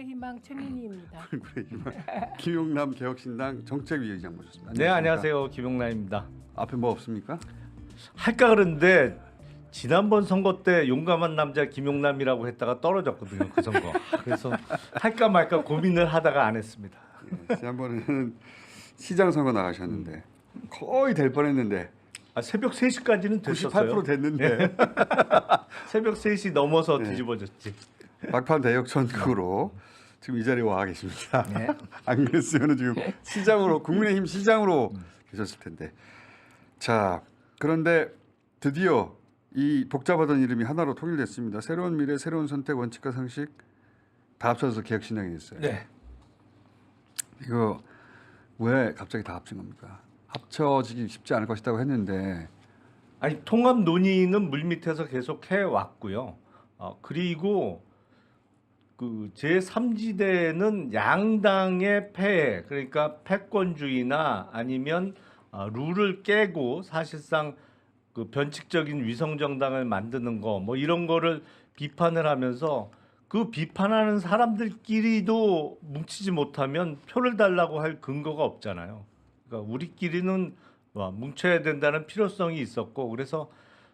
얼굴의 희망 최민희입니다. 얼굴의 희망 김용남 개혁신당 정책위 의장 모셨습니다. 네, 안녕하세요. 김용남입니다. 앞에 뭐 없습니까? 할까 그러는데 지난번 선거 때 용감한 남자 김용남이라고 했다가 떨어졌거든요. 그 선거. 그래서 할까 말까 고민을 하다가 안 했습니다. 예, 지난번에는 시장 선거 나가셨는데 거의 될 뻔했는데 새벽 3시까지는 됐었어요. 98% 됐는데 새벽 3시 넘어서 뒤집어졌지. 막판 대역전극으로 지금 이 자리에 와 계십니다. 네. 안 그랬으면 지금 시장으로 국민의힘 시장으로 계셨을 텐데. 자, 그런데 드디어 이 복잡하던 이름이 하나로 통일됐습니다. 새로운 미래, 새로운 선택, 원칙과 상식 다 합쳐서 개혁신당이 됐어요. 네. 이거 왜 갑자기 다 합친 겁니까? 합쳐지기 쉽지 않을 것이라고 했는데. 아니 통합 논의는 물밑에서 계속 해 왔고요. 그리고 그 제3지대는 양당의 폐해, 그러니까 패권주의나 아니면 룰을 깨고 사실상 그 변칙적인 위성정당을 만드는 거 뭐 이런 거를 비판을 하면서 그 비판하는 사람들끼리도 뭉치지 못하면 표를 달라고 할 근거가 없잖아요. 그러니까 우리끼리는 뭉쳐야 된다는 필요성이 있었고, 그래서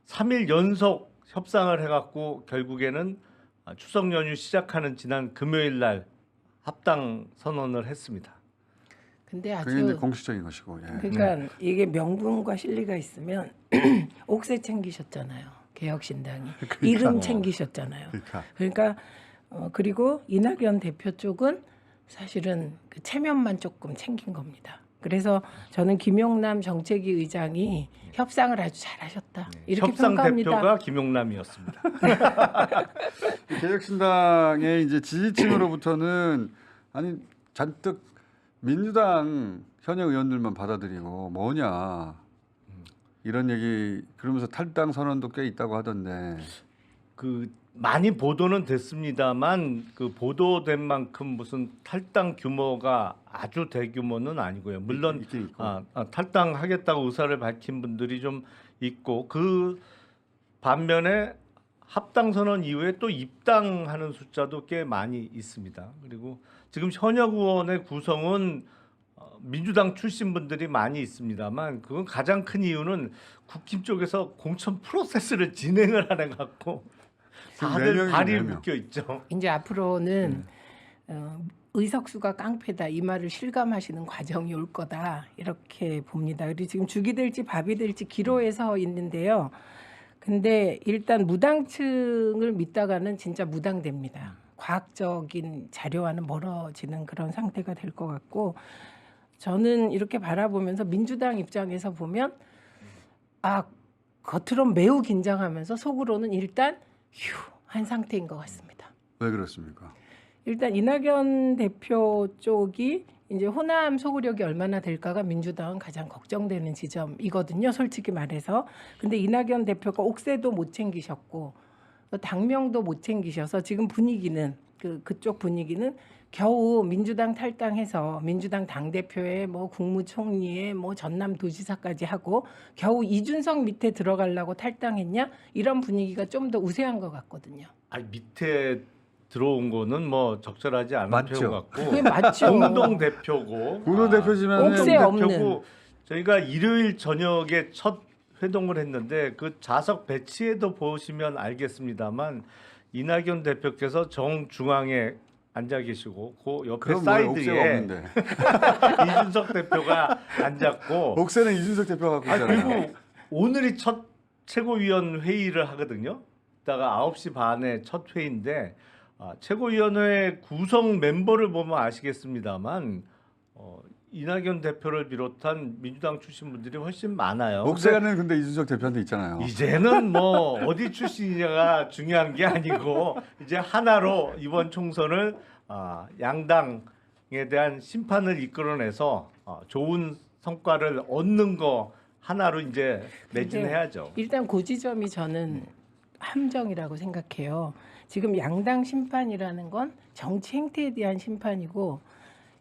3일 연속 협상을 해갖고 결국에는 추석 연휴 시작하는 지난 금요일 날 합당 선언을 했습니다. 근데 그게 이제 아주 공식적인 것이고. 예. 그러니까 이게 명분과 실리가 있으면 옥새 챙기셨잖아요. 개혁신당이 이름 챙기셨잖아요. 그러니까 그리고 이낙연 대표 쪽은 사실은 그 체면만 조금 챙긴 겁니다. 그래서 저는 김용남 정책위 의장이 협상을 아주 잘하셨다 이렇게 협상 평가합니다. 대표가 김용남이었습니다. 개혁신당의 이제 지지층으로부터는 아니 잔뜩 민주당 현역 의원들만 받아들이고 뭐냐 이런 얘기 그러면서 탈당 선언도 꽤 있다고 하던데. 그 많이 보도는 됐습니다만 그 보도된 만큼 무슨 탈당 규모가 아주 대규모는 아니고요. 물론 있긴 있고. 탈당하겠다고 의사를 밝힌 분들이 좀 있고, 그 반면에 합당 선언 이후에 또 입당하는 숫자도 꽤 많이 있습니다. 그리고 지금 현역 의원의 구성은 민주당 출신 분들이 많이 있습니다만 그건 가장 큰 이유는 국힘 쪽에서 공천 프로세스를 진행을 안 해갖고 다들 발이 묶여 있죠. 이제 앞으로는 의석수가 깡패다 이 말을 실감하시는 과정이 올 거다 이렇게 봅니다. 그리고 지금 죽이 될지 밥이 될지 기로에 서 있는데요. 근데 일단 무당층을 믿다가는 진짜 무당됩니다. 과학적인 자료와는 멀어지는 그런 상태가 될 것 같고, 저는 이렇게 바라보면서 민주당 입장에서 보면 겉으로는 매우 긴장하면서 속으로는 일단 한 상태인 것 같습니다. 왜 그렇습니까? 일단 이낙연 대표 쪽이 이제 호남 소구력이 얼마나 될까가 민주당은 가장 걱정되는 지점이거든요. 솔직히 말해서. 근데 이낙연 대표가 옥새도 못 챙기셨고 또 당명도 못 챙기셔서 지금 분위기는 그쪽 분위기는 겨우 민주당 탈당해서 민주당 당대표에 뭐 국무총리에 뭐 전남도지사까지 하고 겨우 이준석 밑에 들어가려고 탈당했냐, 이런 분위기가 좀 더 우세한 것 같거든요. 밑에 들어온 거는 뭐 적절하지 않은 맞죠. 표현 같고, 그게 맞죠. 공동 대표고 공동 대표지만 옥새 없는. 저희가 일요일 저녁에 첫 회동을 했는데 그 좌석 배치에도 보시면 알겠습니다만 이낙연 대표께서 정중앙에 앉아 계시고 그 옆에 사이드에 이준석 대표가 앉았고, 옥새는 이준석 대표가 갖고 있잖아요. 그리고 오늘이 첫 최고위원 회의를 하거든요. 이따가 9시 반에 첫 회의인데 최고위원회 구성 멤버를 보면 아시겠습니다만 이낙연 대표를 비롯한 민주당 출신 분들이 훨씬 많아요. 옥새는 근데 이준석 대표한테 있잖아요. 이제는 뭐 어디 출신이냐가 중요한 게 아니고 이제 하나로 이번 총선을 양당에 대한 심판을 이끌어내서 좋은 성과를 얻는 거 하나로 이제 매진해야죠. 일단 그 지점이 저는 함정이라고 생각해요. 지금 양당 심판이라는 건 정치 행태에 대한 심판이고,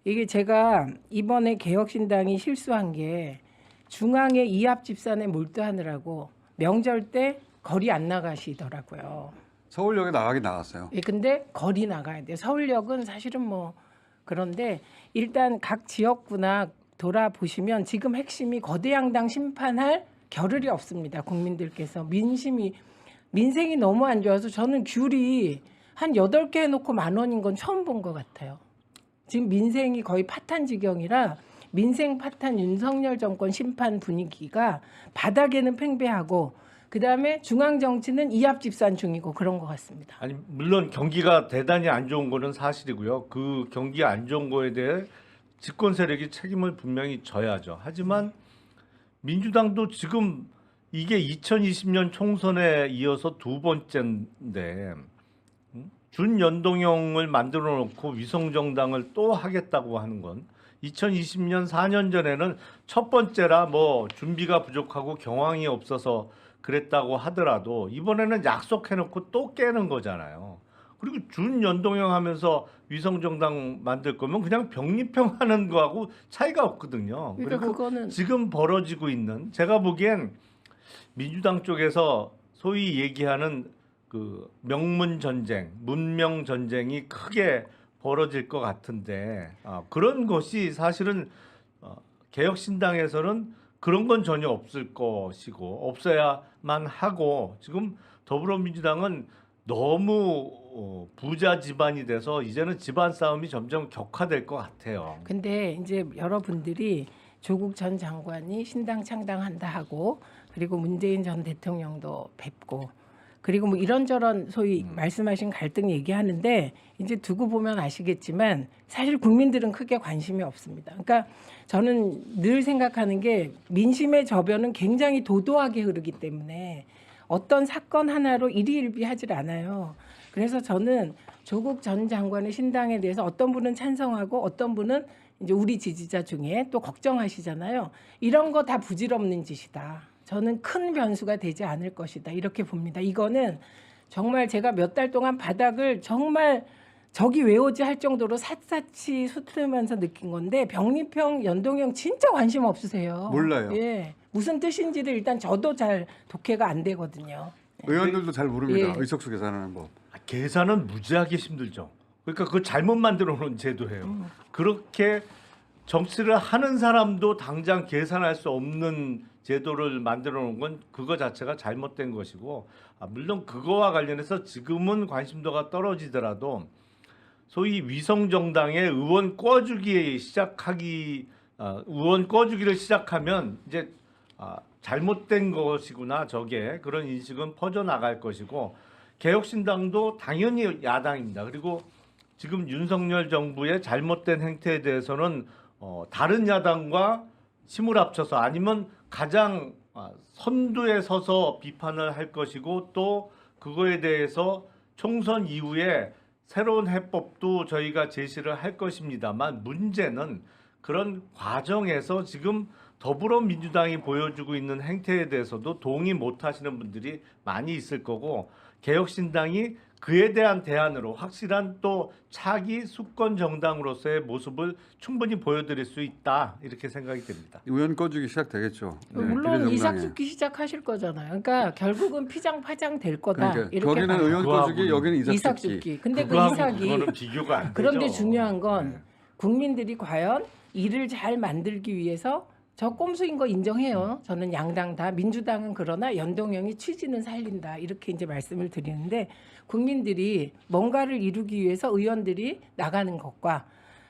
이게 제가 이번에 개혁신당이 실수한 게 중앙의 이합 집산에 몰두하느라고 명절 때 거리 안 나가시더라고요. 서울역에 나가긴 나갔어요. 예, 근데 거리 나가야 돼요. 서울역은 사실은 뭐 그런데 일단 각 지역구나 돌아보시면 지금 핵심이 거대 양당 심판할 겨를이 없습니다. 국민들께서 민생이 너무 안 좋아서 저는 귤이 한 8개 해놓고 10,000원인 건 처음 본 것 같아요. 지금 민생이 거의 파탄 지경이라 민생 파탄 윤석열 정권 심판 분위기가 바닥에는 팽배하고 그다음에 중앙 정치는 이합집산 중이고 그런 것 같습니다. 아니 물론 경기가 대단히 안 좋은 거는 사실이고요. 그 경기 안 좋은 거에 대해 집권 세력이 책임을 분명히 져야죠. 하지만 민주당도 지금 이게 2020년 총선에 이어서 두 번째인데 준연동형을 만들어 놓고 위성정당을 또 하겠다고 하는 건 2020년 4년 전에는 첫 번째라 뭐 준비가 부족하고 경황이 없어서 그랬다고 하더라도 이번에는 약속해놓고 또 깨는 거잖아요. 그리고 준연동형 하면서 위성정당 만들 거면 그냥 병립형 하는 거하고 차이가 없거든요. 그러니까 그리고 그거는 지금 벌어지고 있는 제가 보기엔 민주당 쪽에서 소위 얘기하는 그 명문 전쟁, 문명 전쟁이 크게 벌어질 것 같은데 그런 것이 사실은 개혁신당에서는 그런 건 전혀 없을 것이고 없어야만 하고 지금 더불어민주당은 너무 부자 집안이 돼서 이제는 집안 싸움이 점점 격화될 것 같아요. 근데 이제 여러분들이 조국 전 장관이 신당 창당한다 하고 그리고 문재인 전 대통령도 뵙고 그리고 뭐 이런저런 소위 말씀하신 갈등 얘기하는데 이제 두고 보면 아시겠지만 사실 국민들은 크게 관심이 없습니다. 그러니까 저는 늘 생각하는 게 민심의 저변은 굉장히 도도하게 흐르기 때문에 어떤 사건 하나로 일희일비하질 않아요. 그래서 저는 조국 전 장관의 신당에 대해서 어떤 분은 찬성하고 어떤 분은 이제 우리 지지자 중에 또 걱정하시잖아요. 이런 거 다 부질없는 짓이다. 저는 큰 변수가 되지 않을 것이다. 이렇게 봅니다. 이거는 정말 제가 몇 달 동안 바닥을 정말 저기 왜 오지 할 정도로 샅샅이 수틀면서 느낀 건데 병립형, 연동형 진짜 관심 없으세요. 몰라요. 예, 무슨 뜻인지를 일단 저도 잘 독해가 안 되거든요. 의원들도 잘 모릅니다. 예. 의석수 계산하는 법. 계산은 무지하게 힘들죠. 그러니까 그걸 잘못 만들어 놓은 제도예요. 그렇게 정치를 하는 사람도 당장 계산할 수 없는 제도를 만들어 놓은 건 그거 자체가 잘못된 것이고 물론 그거와 관련해서 지금은 관심도가 떨어지더라도 소위 위성정당의 의원 꿔주기를 시작하면 이제 잘못된 것이구나 저게 그런 인식은 퍼져나갈 것이고 개혁신당도 당연히 야당입니다. 그리고 지금 윤석열 정부의 잘못된 행태에 대해서는 다른 야당과 힘을 합쳐서 아니면 가장 선두에 서서 비판을 할 것이고 또 그거에 대해서 총선 이후에 새로운 해법도 저희가 제시를 할 것입니다만 문제는 그런 과정에서 지금 더불어민주당이 보여주고 있는 행태에 대해서도 동의 못 하시는 분들이 많이 있을 거고 개혁신당이 그에 대한 대안으로 확실한 또 차기 수권 정당으로서의 모습을 충분히 보여드릴 수 있다 이렇게 생각이 됩니다. 의원 꺼주기 시작되겠죠. 네, 물론 비례정당에. 이삭죽기 시작하실 거잖아요. 그러니까 결국은 피장파장 될 거다. 그러니까 이렇게 거기는 봐요. 의원 꺼주기, 여기는 이삭죽기. 이삭죽기. 근데 그 그거하고 이삭이 그거는 비교가 안 되죠. 그런데 중요한 건 네. 국민들이 과연 일을 잘 만들기 위해서 저 꼼수인 거 인정해요. 저는 양당 다 민주당은 그러나 연동형이 취지는 살린다 이렇게 이제 말씀을 드리는데 국민들이 뭔가를 이루기 위해서 의원들이 나가는 것과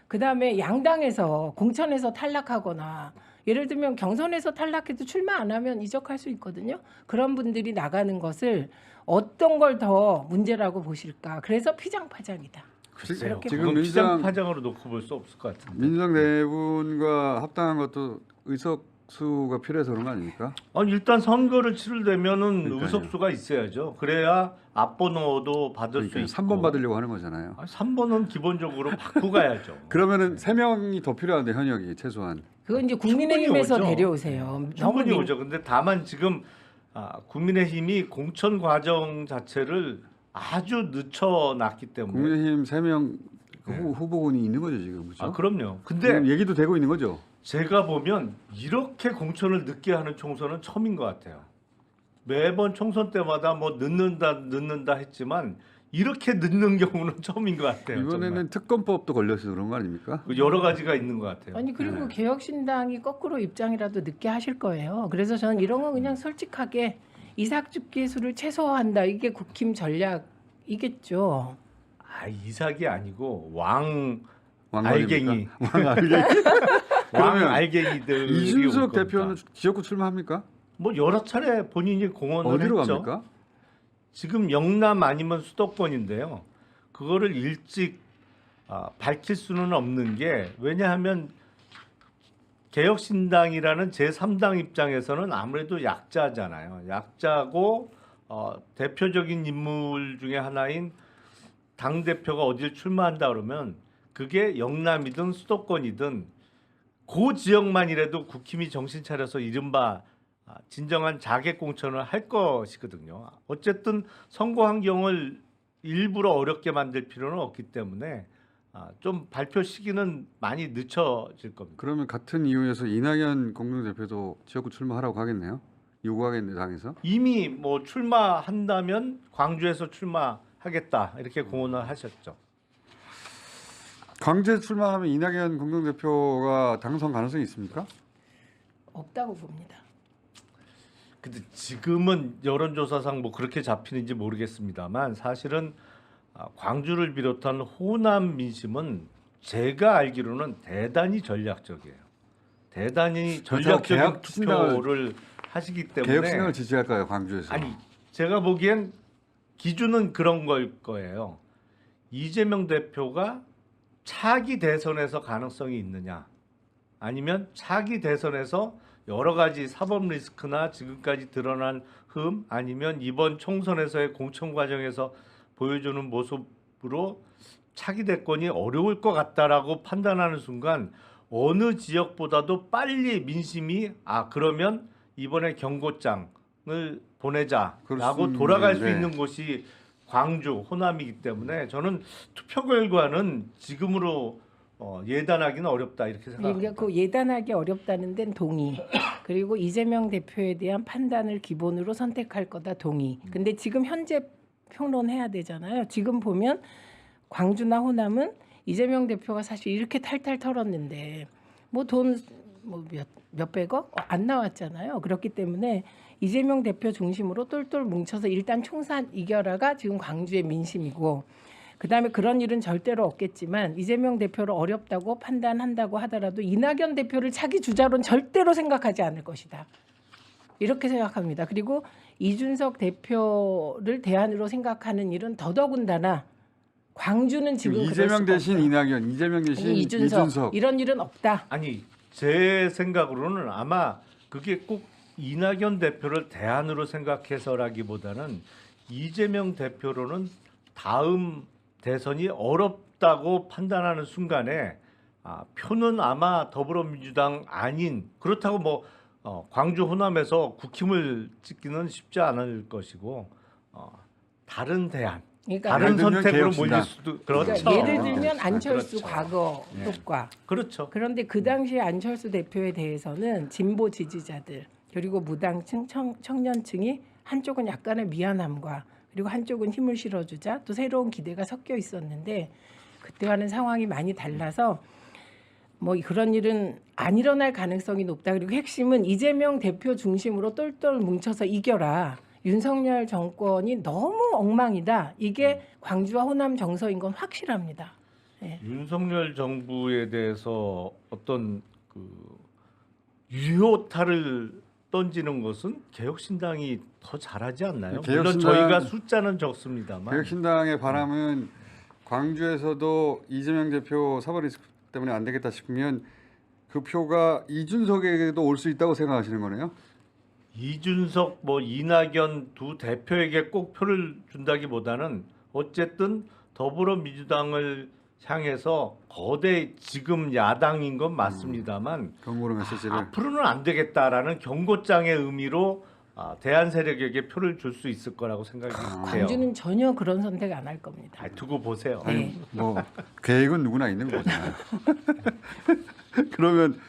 그 다음에 양당에서 공천에서 탈락하거나 예를 들면 경선에서 탈락해도 출마 안 하면 이적할 수 있거든요. 그런 분들이 나가는 것을 어떤 걸 더 문제라고 보실까? 그래서 피장파장이다. 글쎄요. 이렇게 지금 지금 민주당- 피장파장으로 놓고 볼 수 없을 것 같은데. 민주당 내분과 합당한 것도 의석수가 필요해서 그런 거 아닙니까? 일단 선거를 치르려면은 그러니까요. 의석수가 있어야죠. 그래야 앞번호도 받을 수 그러니까 있고. 3번 받으려고 하는 거잖아요. 3번은 기본적으로 받고 가야죠. 그러면은 3명이 더 필요한데 현역이 최소한. 그건 이제 국민의힘에서 충분히 오죠. 내려오세요. 충분히 너무 오죠. 근데 다만 지금 국민의힘이 공천 과정 자체를 아주 늦춰놨기 때문에. 국민의힘 3명 네. 후보군이 있는 거죠 지금. 그렇죠? 그럼요. 근데 지금 얘기도 되고 있는 거죠. 제가 보면 이렇게 공천을 늦게 하는 총선은 처음인 것 같아요. 매번 총선 때마다 뭐 늦는다 했지만 이렇게 늦는 경우는 처음인 것 같아요. 이번에는 특검법도 걸려서 그런 거 아닙니까? 정말. 여러 가지가 있는 것 같아요. 아니 그리고 네. 개혁신당이 거꾸로 입장이라도 늦게 하실 거예요. 그래서 저는 이런 거 그냥 솔직하게 이삭죽 기술을 최소화한다. 이게 국힘 전략이겠죠. 아 이삭이 아니고 왕 왕관입니까? 알갱이. 왕 알갱이. 왕 그러면 알갱이들이 이준석 올 겁니다. 대표는 지역구 출마합니까? 뭐 여러 차례 본인이 공언을 어디로 했죠. 갑니까? 지금 영남 아니면 수도권인데요. 그거를 일찍 밝힐 수는 없는 게 왜냐하면 개혁신당이라는 제3당 입장에서는 아무래도 약자잖아요. 약자고 대표적인 인물 중에 하나인 당 대표가 어딜 출마한다 그러면 그게 영남이든 수도권이든 그 지역만이라도 국힘이 정신 차려서 이른바 진정한 자객 공천을 할 것이거든요. 어쨌든 선거 환경을 일부러 어렵게 만들 필요는 없기 때문에 좀 발표 시기는 많이 늦춰질 겁니다. 그러면 같은 이유에서 이낙연 공동대표도 지역구 출마하라고 하겠네요. 요구하겠네 당에서. 이미 뭐 출마한다면 광주에서 출마하겠다 이렇게 공언을 하셨죠. 광주에 출마하면 이낙연 공동대표가 당선 가능성이 있습니까? 없다고 봅니다. 근데 지금은 여론조사상 뭐 그렇게 잡히는지 모르겠습니다만 사실은 광주를 비롯한 호남 민심은 제가 알기로는 대단히 전략적이에요. 대단히 전략적인 개혁 투표를 하시기 때문에 개혁신당을 지지할까요 광주에서? 아니 제가 보기엔 기준은 그런 걸 거예요. 이재명 대표가 차기 대선에서 가능성이 있느냐 아니면 차기 대선에서 여러 가지 사법 리스크나 지금까지 드러난 흠 아니면 이번 총선에서의 공천 과정에서 보여주는 모습으로 차기 대권이 어려울 것 같다라고 판단하는 순간 어느 지역보다도 빨리 민심이 그러면 이번에 경고장을 보내자라고 돌아갈 수 있는 곳이 광주, 호남이기 때문에 저는 투표 결과는 지금으로 예단하기는 어렵다 이렇게 생각합니다. 그러니까 그 예단하기 어렵다는 데는 동의. 그리고 이재명 대표에 대한 판단을 기본으로 선택할 거다 동의. 근데 지금 현재 평론해야 되잖아요. 지금 보면 광주나 호남은 이재명 대표가 사실 이렇게 탈탈 털었는데 뭐 돈 몇백억 안 나왔잖아요. 그렇기 때문에 이재명 대표 중심으로 똘똘 뭉쳐서 일단 총선 이겨라가 지금 광주의 민심이고 그다음에 그런 일은 절대로 없겠지만 이재명 대표를 어렵다고 판단한다고 하더라도 이낙연 대표를 차기 주자로는 절대로 생각하지 않을 것이다. 이렇게 생각합니다. 그리고 이준석 대표를 대안으로 생각하는 일은 더더군다나 광주는 지금 이재명 대신 이낙연, 이재명 대신 이준석. 이런 일은 없다. 아니 제 생각으로는 아마 그게 꼭 이낙연 대표를 대안으로 생각해서라기보다는 이재명 대표로는 다음 대선이 어렵다고 판단하는 순간에 표는 아마 더불어민주당 아닌 그렇다고 뭐 광주 호남에서 국힘을 찍기는 쉽지 않을 것이고 다른 대안 그러니까 다른 선택으로 개혁신당. 몰릴 수도 그렇죠. 그러니까 예를 들면 안철수 그렇죠. 과거 네. 효과. 그렇죠. 그런데 그 당시에 안철수 대표에 대해서는 진보 지지자들 그리고 무당층 청년층이 한쪽은 약간의 미안함과 그리고 한쪽은 힘을 실어주자 또 새로운 기대가 섞여 있었는데 그때와는 상황이 많이 달라서 뭐 그런 일은 안 일어날 가능성이 높다. 그리고 핵심은 이재명 대표 중심으로 똘똘 뭉쳐서 이겨라. 윤석열 정권이 너무 엉망이다. 이게 광주와 호남 정서인 건 확실합니다. 네. 윤석열 정부에 대해서 어떤 그 유효타를 던지는 것은 개혁신당이 더 잘하지 않나요? 물론 저희가 숫자는 적습니다만 개혁신당의 바람은 광주에서도 이재명 대표 사법 리스크 때문에 안 되겠다 싶으면 그 표가 이준석에게도 올 수 있다고 생각하시는 거네요? 이준석 뭐 이낙연 두 대표에게 꼭 표를 준다기보다는 어쨌든 더불어민주당을 향해서 거대 지금 야당인 건 맞습니다만 경고로 메시지를. 앞으로는 안 되겠다라는 경고장의 의미로 대한 세력에게 표를 줄 수 있을 거라고 생각이 돼요. 광주는 전혀 그런 선택 안 할 겁니다. 두고 보세요. 네. 아니 뭐 계획은 누구나 있는 거잖아요. 그러면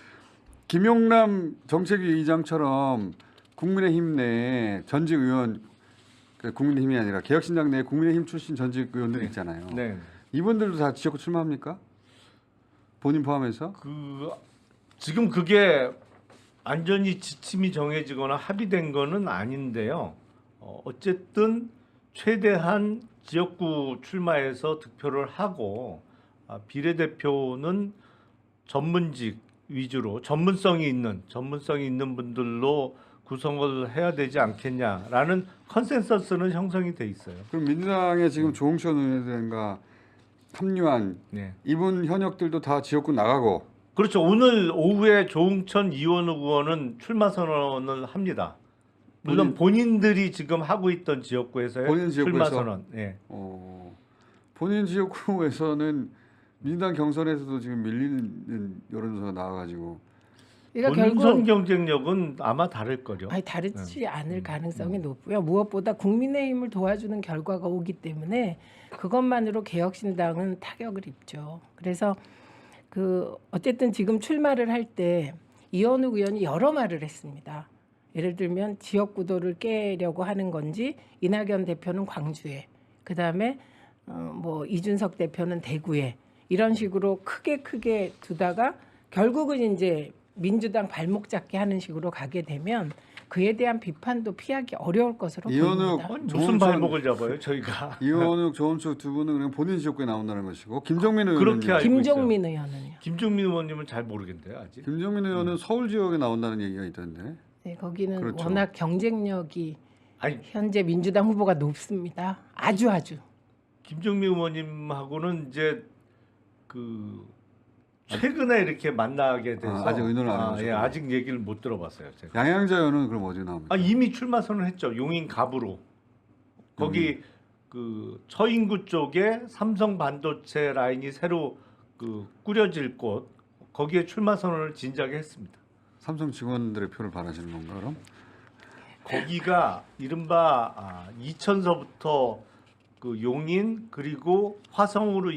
김용남 정책위 의장처럼 국민의힘 내 전직 의원, 그 국민의힘이 아니라 개혁신당 내 국민의힘 출신 전직 의원들 있잖아요. 네. 이분들도 다 지역구 출마합니까? 본인 포함해서? 지금 그게 완전히 지침이 정해지거나 합의된 거는 아닌데요. 어쨌든 최대한 지역구 출마해서 득표를 하고 비례대표는 전문직 위주로 전문성이 있는 분들로 구성을 해야 되지 않겠냐라는 컨센서스는 형성이 돼 있어요. 그럼 민주당에 지금 조홍천 의원이라든가 합류한 네. 이분 현역들도 다 지역구 나가고 그렇죠. 오늘 오후에 조응천 이원욱 의원은 출마 선언을 합니다. 물론 본인들이 지금 하고 있던 지역구에서의 본인 지역구에서? 출마 선언. 예. 본인 지역구에서는 민주당 경선에서도 지금 밀리는 여론조사가 나와가지고 그러니까 본선 결국 경쟁력은 아마 다를 거죠. 아니 다르지 않을 가능성이 높고요. 무엇보다 국민의힘을 도와주는 결과가 오기 때문에 그것만으로 개혁신당은 타격을 입죠. 그래서 어쨌든 지금 출마를 할 때 이현욱 의원이 여러 말을 했습니다. 예를 들면 지역구도를 깨려고 하는 건지 이낙연 대표는 광주에, 그다음에 뭐 이준석 대표는 대구에 이런 식으로 크게 두다가 결국은 이제 민주당 발목 잡게 하는 식으로 가게 되면 그에 대한 비판도 피하기 어려울 것으로 보입니다. 무슨 발목을 잡아요, 저희가? 이현욱, 조원축 두 분은 그냥 본인 지역구에 나온다는 것이고 김정민 의원은 그렇게 알고 김종민 의원은요. 김종민 의원님은 잘 모르겠는데요, 아직. 김정민 의원은 서울 지역에 나온다는 얘기가 있던데. 네, 거기는 그렇죠. 워낙 경쟁력이 아니 현재 민주당 후보가 높습니다. 아주. 김종민 의원님하고는 이제 최근에 이렇게 만나게 돼서 아직 의논을 안 하셨군요. 예, 아직 얘기를 못 들어봤어요. 제가. 양양자 의원은 그럼 어디 나옵니까? 이미 출마 선언했죠. 용인 갑으로. 거기 처인구 쪽에 삼성 반도체 라인이 새로 꾸려질 곳 거기에 출마 선언을 진작에 했습니다. 삼성 직원들의 표를 바라시는 건가 그럼? 거기가 이른바 이천서부터 용인 그리고 화성으로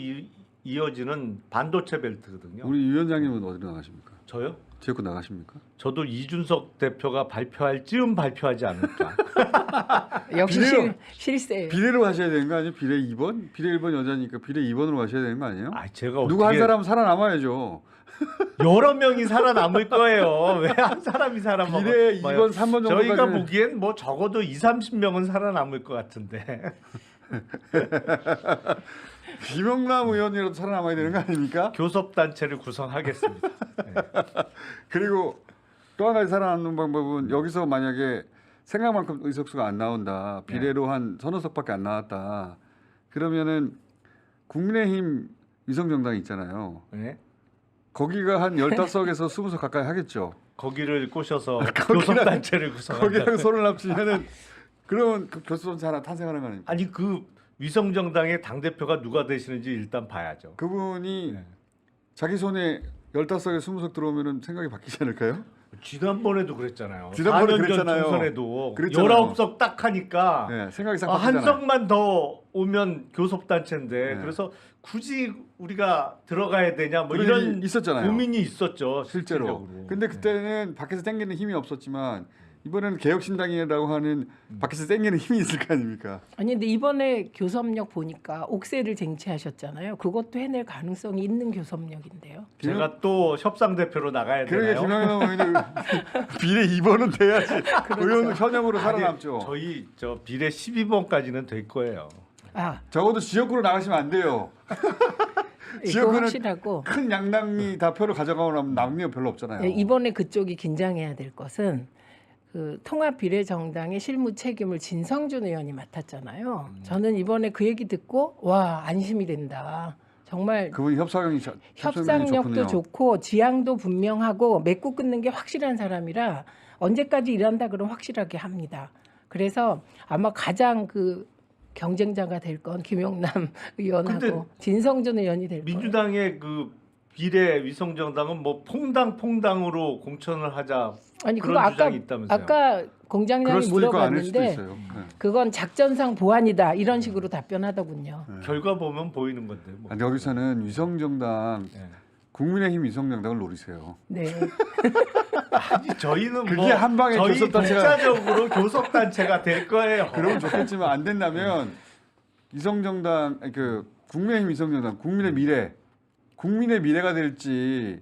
이어지는 반도체 벨트거든요. 우리 유 위원장님은 어디로 나가십니까? 저요? 지역구 나가십니까? 저도 이준석 대표가 발표할 즈음 발표하지 않을까. 역시 비례요. 실세예요. 비례로 하셔야 되는 거 아니에요? 비례 2번? 비례 1번 여자니까 비례 2번으로 가셔야 되는 거 아니에요? 제가 누구 한 어떻게 사람 살아남아야죠. 여러 명이 살아남을 거예요. 왜 한 사람이 살아남아? 비례 2번, 3번 정도까지 저희가 보기엔 뭐 적어도 30명은 살아남을 것 같은데. 김영남 의원이라도 살아남아야 되는 거 아닙니까? 교섭단체를 구성하겠습니다. 네. 그리고 또 한 가지 살아남는 방법은 여기서 만약에 생각만큼 의석수가 안 나온다. 비례로 한 서너 석밖에 안 나왔다. 그러면은 국민의힘 위성정당 있잖아요. 네. 거기가 한 15석에서 20석 가까이 하겠죠. 거기를 꼬셔서 교섭단체를 구성한다. 거기랑 손을 합치면은 그러면 그 교섭단체 하나 탄생하는 거 아닙니까? 아니 위성정당의 당대표가 누가 되시는지 일단 봐야죠. 그분이 네. 자기 손에 15석에 20석 들어오면은 생각이 바뀌지 않을까요? 지난번에도 그랬잖아요. 지난번에 4년 전 그랬잖아요. 총선에도 그랬잖아요. 19석 딱 하니까 네, 생각이 싹 한 바뀌잖아요. 석만 더 오면 교섭단체인데 네. 그래서 굳이 우리가 들어가야 되냐 뭐 그런 이런 일이 있었잖아요. 고민이 있었죠. 실제로. 실질적으로. 근데 그때는 밖에서 땡기는 힘이 없었지만 이번에는 개혁신당이라고 하는 밖에서 땡기는 힘이 있을 거 아닙니까? 아니 근데 이번에 교섭력 보니까 옥세를 쟁취하셨잖아요. 그것도 해낼 가능성이 있는 교섭력인데요. 제가 또 협상 대표로 나가야 그러게 되나요? 김영남 의원이 비례 2번은 돼야지. 의원 현역으로 아니, 살아남죠. 저희 비례 12번까지는 될 거예요. 적어도 지역구로 나가시면 안 돼요. 이거 지역구는 확실하고 큰 양당이 다 표를 가져가고 나면 남는 게 별로 없잖아요. 이번에 그쪽이 긴장해야 될 것은 통합비례정당의 실무 책임을 진성준 의원이 맡았잖아요. 저는 이번에 그 얘기 듣고 와 안심이 된다. 정말 그분이 협상력도 좋고 지향도 분명하고 맺고 끊는 게 확실한 사람이라 언제까지 일한다 그러면 확실하게 합니다. 그래서 아마 가장 경쟁자가 될 건 김용남 의원하고 진성준 의원이 될 거예요. 민주당의 비례 위성정당은 뭐 퐁당으로 공천을 하자 아니 그런 그거 주장이 있다면서요. 아까 공장장이 물어봤는데 있어요. 네. 그건 작전상 보완이다 이런 식으로 답변하더군요. 결과 보면 보이는 건데. 뭐. 아니, 여기서는 위성정당 네. 국민의힘 위성정당을 노리세요. 네. 아니 저희는 그게 뭐 한 방에 저희 교섭단체가- 독자적으로 교섭단체가 될 거예요. 그러면 좋겠지만 안 된다면 위성정당 아니, 그 국민의힘 위성정당 국민의 미래가 될지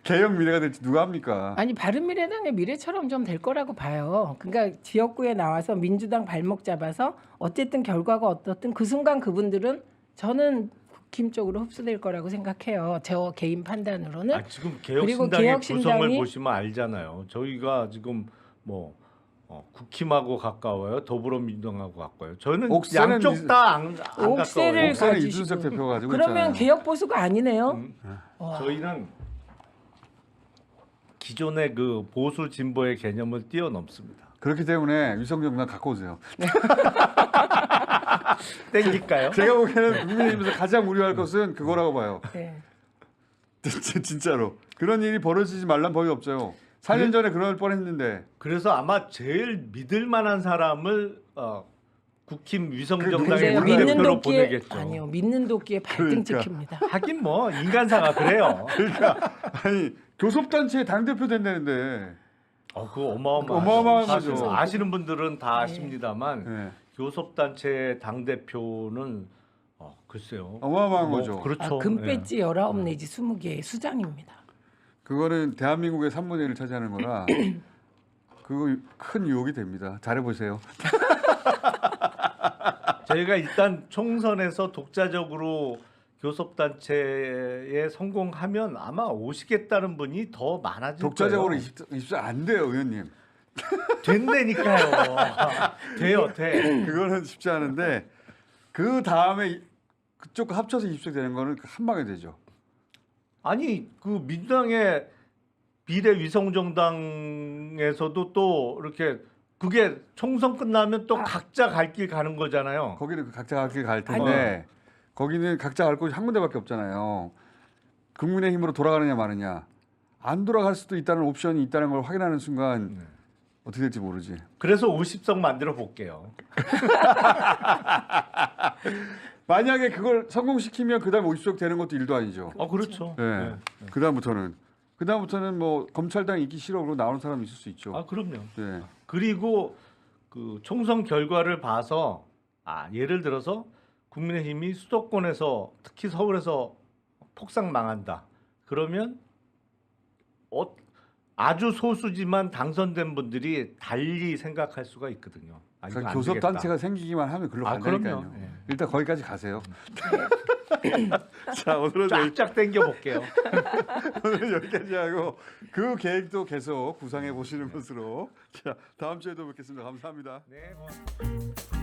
개혁 미래가 될지 누가 합니까? 아니 바른미래당의 미래처럼 좀 될 거라고 봐요. 그러니까 지역구에 나와서 민주당 발목 잡아서 어쨌든 결과가 어떻든 그 순간 그분들은 저는 국힘 쪽으로 흡수될 거라고 생각해요. 저 개인 판단으로는. 아, 지금 그리고 개혁신당의 구성을 개혁신당이- 보시면 알잖아요. 저희가 지금 뭐 국힘하고 가까워요, 더불어민주당하고 가까워요. 저는 옥새는 양쪽 다 안 옥새를 가까워요. 옥사는 가지시고. 이준석 대표가 가지고 그러면 있잖아요. 개혁 보수가 아니네요. 와. 저희는 기존의 그 보수 진보의 개념을 뛰어넘습니다. 그렇기 때문에 위성정당 갖고 오세요. 땡길까요? 제가 보기에는 국민의힘에서 가장 우려할 것은 그거라고 봐요. 네. 진짜로 그런 일이 벌어지지 말란 법이 없어요. 4년 전에 그럴 뻔했는데 그래서 아마 제일 믿을 만한 사람을 국힘 위성정당의 근데요, 몰라요. 믿는 대표로 도끼에 보내겠죠. 아니요, 믿는 도끼에 발등 그러니까. 찍힙니다. 하긴 뭐 인간사가 그래요. 그러니까 아니 교섭단체 당 대표 된다는데 그거 어마어마하죠. 어마어마한 사실 거죠. 아시는 분들은 다 네. 아십니다만 네. 교섭단체 당 대표는 글쎄요. 어마어마한 뭐, 거죠. 그렇죠. 금배지 19 내지 20개의 수장입니다. 그거는 대한민국의 3분의 1을 차지하는 거라 그거 큰 유혹이 됩니다. 잘해보세요. 저희가 일단 총선에서 독자적으로 교섭단체에 성공하면 아마 오시겠다는 분이 더 많아질 독자적으로 거예요. 20세 안 돼요, 의원님. 된다니까요. 돼요, 돼. 그거는 쉽지 않은데 그 다음에 그쪽과 합쳐서 20세 되는 거는 한 방에 되죠. 아니 그 민주당의 비례 위성정당에서도 또 이렇게 그게 총선 끝나면 또 각자 갈 길 가는 거잖아요. 거기는 각자 갈 길 갈 텐데 거기는 각자 갈 곳이 한 군데밖에 없잖아요. 국민의힘으로 돌아가느냐 마느냐. 안 돌아갈 수도 있다는 옵션이 있다는 걸 확인하는 순간 어떻게 될지 모르지. 그래서 50석 만들어 볼게요. 만약에 그걸 성공시키면 그다음 50석 되는 것도 일도 아니죠. 그렇죠. 네. 그다음부터는 뭐 검찰당 있기 싫어 그러고 나오는 사람이 있을 수 있죠. 그럼요. 네. 그리고 그 총선 결과를 봐서 예를 들어서 국민의힘이 수도권에서 특히 서울에서 폭삭 망한다. 그러면 아주 소수지만 당선된 분들이 달리 생각할 수가 있거든요. 이거 그러니까 안 교섭 되겠다. 단체가 생기기만 하면 글로 간다니까요. 그럼요. 예. 일단 거기까지 가세요. 자 오늘은 쫙쫙 당겨 볼게요. 오늘 여기까지 하고 그 계획도 계속 구상해 보시는 것으로 자 다음 주에도 뵙겠습니다. 감사합니다. 네, 고맙습니다.